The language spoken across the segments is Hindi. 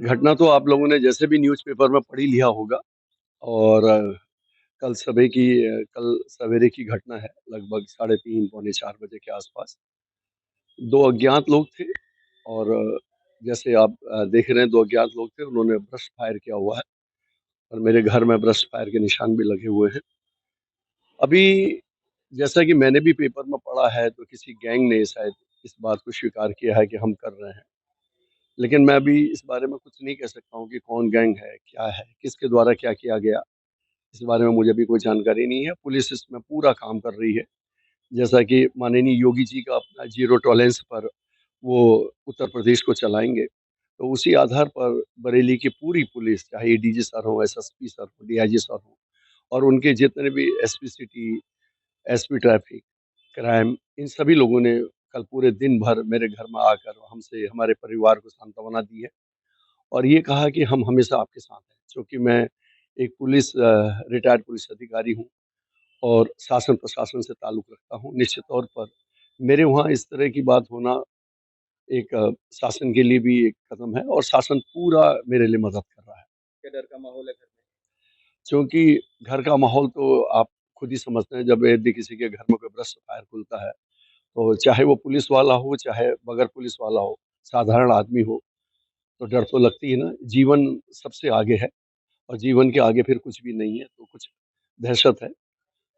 घटना तो आप लोगों ने जैसे भी न्यूज़पेपर में पढ़ ही लिया होगा। और कल सवेरे की घटना है, लगभग साढ़े 3 पौने 4 बजे के आसपास। 2 अज्ञात लोग थे और जैसे आप देख रहे हैं, 2 अज्ञात लोग थे, उन्होंने ब्रश फायर किया हुआ है और मेरे घर में ब्रश फायर के निशान भी लगे हुए हैं। अभी जैसा कि मैंने भी पेपर में पढ़ा है, तो किसी गैंग ने शायद इस बात को स्वीकार किया है कि हम कर रहे हैं। लेकिन मैं अभी इस बारे में कुछ नहीं कह सकता हूँ कि कौन गैंग है, क्या है, किसके द्वारा क्या किया गया। इस बारे में मुझे अभी कोई जानकारी नहीं है। पुलिस इसमें पूरा काम कर रही है। जैसा कि माननीय योगी जी का अपना ज़ीरो टॉलरेंस पर वो उत्तर प्रदेश को चलाएँगे, तो उसी आधार पर बरेली की पूरी पुलिस, चाहे एडीजी सर हों, एसएसपी सर हों, डीआईजी सर हों और उनके जितने भी SP city, SP traffic, crime, इन सभी लोगों ने कल पूरे दिन भर मेरे घर में आकर हमसे, हमारे परिवार को सांत्वना दी है और ये कहा कि हम हमेशा आपके साथ हैं। चूँकि मैं एक रिटायर्ड पुलिस अधिकारी हूँ और शासन प्रशासन से ताल्लुक़ रखता हूँ। निश्चित तौर पर मेरे वहाँ इस तरह की बात होना एक शासन के लिए भी एक कदम है और शासन पूरा मेरे लिए मदद कर रहा है। क्या डर का माहौल है घर में? क्योंकि घर का माहौल तो आप खुद ही समझते हैं, जब यदि किसी के घर में कोई ब्रश फायर खुलता है, तो चाहे वो पुलिस वाला हो, चाहे बगैर पुलिस वाला हो, साधारण आदमी हो, तो डर तो लगती है ना। जीवन सबसे आगे है और जीवन के आगे फिर कुछ भी नहीं है, तो कुछ दहशत है।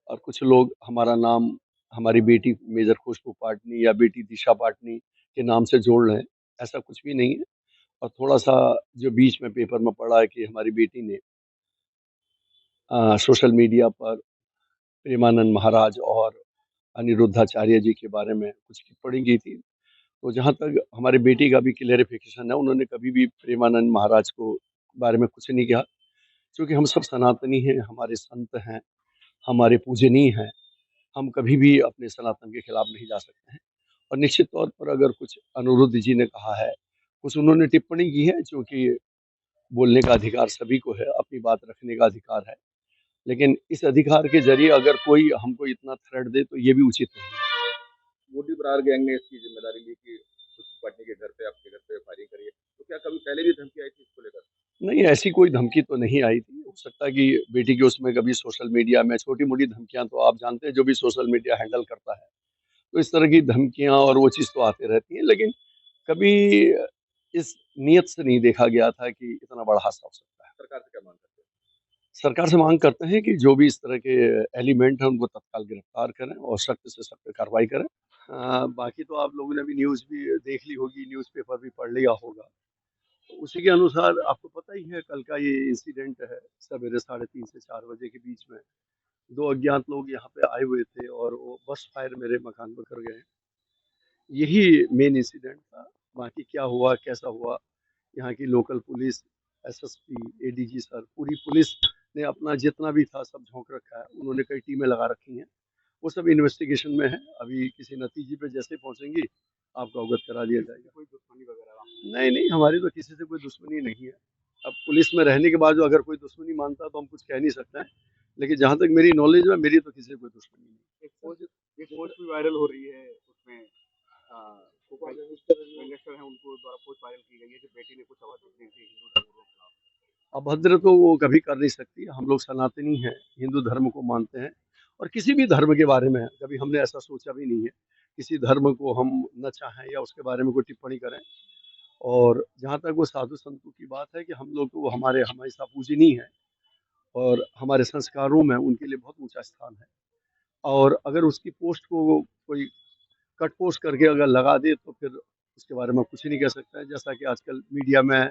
और कुछ लोग हमारा नाम, हमारी बेटी मेजर खुशबू पाटनी या बेटी दिशा पाटनी के नाम से जोड़ रहे हैं, ऐसा कुछ भी नहीं है। और थोड़ा-सा जो बीच में पेपर में पढ़ा है कि हमारी बेटी ने सोशल मीडिया पर प्रेमानंद महाराज और अनिरुद्धाचार्य जी के बारे में कुछ टिप्पणी की थी। तो जहाँ तक हमारी बेटी का भी क्लेरिफ़िकेशन है, उन्होंने कभी भी प्रेमानंद महाराज को बारे में कुछ नहीं कहा, क्योंकि हम सब सनातनी हैं, हमारे संत हैं, हमारे पूजनीय हैं। हम कभी भी अपने सनातन के खिलाफ नहीं जा सकते हैं। और निश्चित तौर पर अगर कुछ अनिरुद्ध जी ने कहा है, कुछ उन्होंने टिप्पणी की है, चूँकि बोलने का अधिकार सभी को है, अपनी बात रखने का अधिकार है। लेकिन इस अधिकार के ज़रिए अगर कोई हमको इतना थ्रेट दे, तो ये भी उचित नहीं है। मोदी बरार गैंग ने इसकी ज़िम्मेदारी ली कि खुशबू पाटनी के घर पे, आपके घर पे फायरिंग करी है। तो क्या कभी पहले भी धमकी आई थी इसको लेकर? नहीं, ऐसी कोई धमकी तो नहीं आई थी। हो सकता है कि बेटी के उसमें कभी सोशल मीडिया में छोटी-मोटी धमकियाँ, तो आप जानते हैं जो भी सोशल मीडिया हैंडल करता है, तो इस तरह की धमकियाँ और वो चीज़ तो आती रहती हैं। लेकिन कभी इस नियत से नहीं देखा गया था कि इतना बड़ा हादसा हो सकता है। सरकार से क्या माँग करते हैं? सरकार से माँग करते हैं कि जो भी इस तरह के एलिमेंट हैं, उनको तत्काल गिरफ्तार करें और सख्त से सख्त कार्रवाई करें। बाकी तो आप लोगों ने भी न्यूज़ भी देख ली होगी, न्यूज़पेपर भी पढ़ लिया होगा। तो उसी के अनुसार आपको पता ही है, कल का ये इंसिडेंट है, सवेरे साढ़े 3 से 4 बजे के बीच में 2 अज्ञात लोग यहाँ पे आए हुए थे और वो बस फायर मेरे मकान पे कर गए। यही मेन इंसिडेंट था। बाकी क्या हुआ, कैसा हुआ, यहाँ की local police, SSP, ADG sir, पूरी पुलिस ने अपना जितना भी था सब झोंक रखा है। उन्होंने कई टीमें लगा रखी हैं। वो सब इन्वेस्टिगेशन में है। अभी किसी नतीजे पे जैसे पहुँचेंगी, आपको अवगत करा दिया जाएगा। कोई दुश्मनी वगैरह? नहीं, नहीं, हमारी तो किसी से कोई दुश्मनी नहीं है। अब पुलिस में रहने के बाद जो अगर कोई दुश्मनी मानता है, तो हम कुछ कह नहीं सकते हैं। लेकिन जहाँ तक मेरी नॉलेज है, मेरी तो किसी से कोई दुश्मनी नहीं। एक पोस्ट भी वायरल हो रही है, उसमें मिनिस्टर हैं, उनको द्वारा पोस्ट वायरल की गई है कि बेटी ने कुछ आवाज़ दी थी हिंदू धर्म के खिलाफ। अभद्र तो वो कभी कर नहीं सकती। हम लोग सनातनी हैं, हिंदू धर्म को मानते हैं और किसी भी धर्म के बारे में कभी हमने ऐसा सोचा भी नहीं है। किसी धर्म को हम न चाहें या उसके बारे में कोई टिप्पणी करें। और जहाँ तक वो साधु संतों की बात है, कि हम लोग तो हमारे हमेशा पूजनीय हैं और हमारे संस्कारों में उनके लिए बहुत ऊँचा स्थान है। और अगर उसकी पोस्ट को कोई कट पोस्ट करके अगर लगा दे, तो फिर उसके बारे में कुछ नहीं कह सकता है। जैसा कि आजकल मीडिया में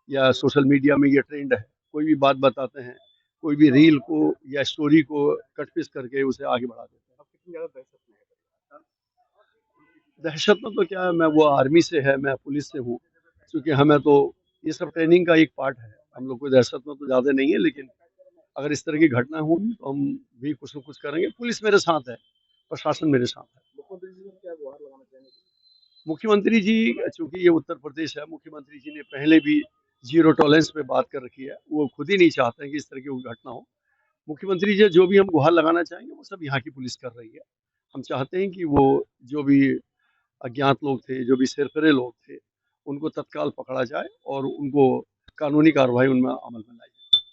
या सोशल मीडिया में ये ट्रेंड है, कोई भी बात बताते हैं, कोई भी रील को या स्टोरी को कट पेस्ट करके उसे आगे बढ़ा देते हैं। अब कितनी ज़्यादा दहशत में है? दहशत में तो क्या है, मैं वो आर्मी से है, मैं पुलिस से हूँ, क्योंकि हमें तो ये सब ट्रेनिंग का एक पार्ट है। हम लोग को दहशत में तो ज़्यादा नहीं है, लेकिन अगर इस तरह की घटना होगी, तो हम भी कुछ न कुछ करेंगे। पुलिस मेरे साथ है, प्रशासन मेरे साथ है। मुख्यमंत्री जी को क्या गुहार लगाना चाहेंगे? मुख्यमंत्री जी, चूँकि ये उत्तर प्रदेश है, मुख्यमंत्री जी ने पहले भी ज़ीरो टॉलरेंस पे बात कर रखी है। वो खुद ही नहीं चाहते हैं कि इस तरह की कोई घटना हो। मुख्यमंत्री जी जो भी हम गुहार लगाना चाहेंगे, वो सब यहाँ की पुलिस कर रही है। हम चाहते हैं कि वो जो भी अज्ञात लोग थे, जो भी सिरफिरे लोग थे, उनको तत्काल पकड़ा जाए और उनको कानूनी कार्रवाई उनमें अमल में लाई।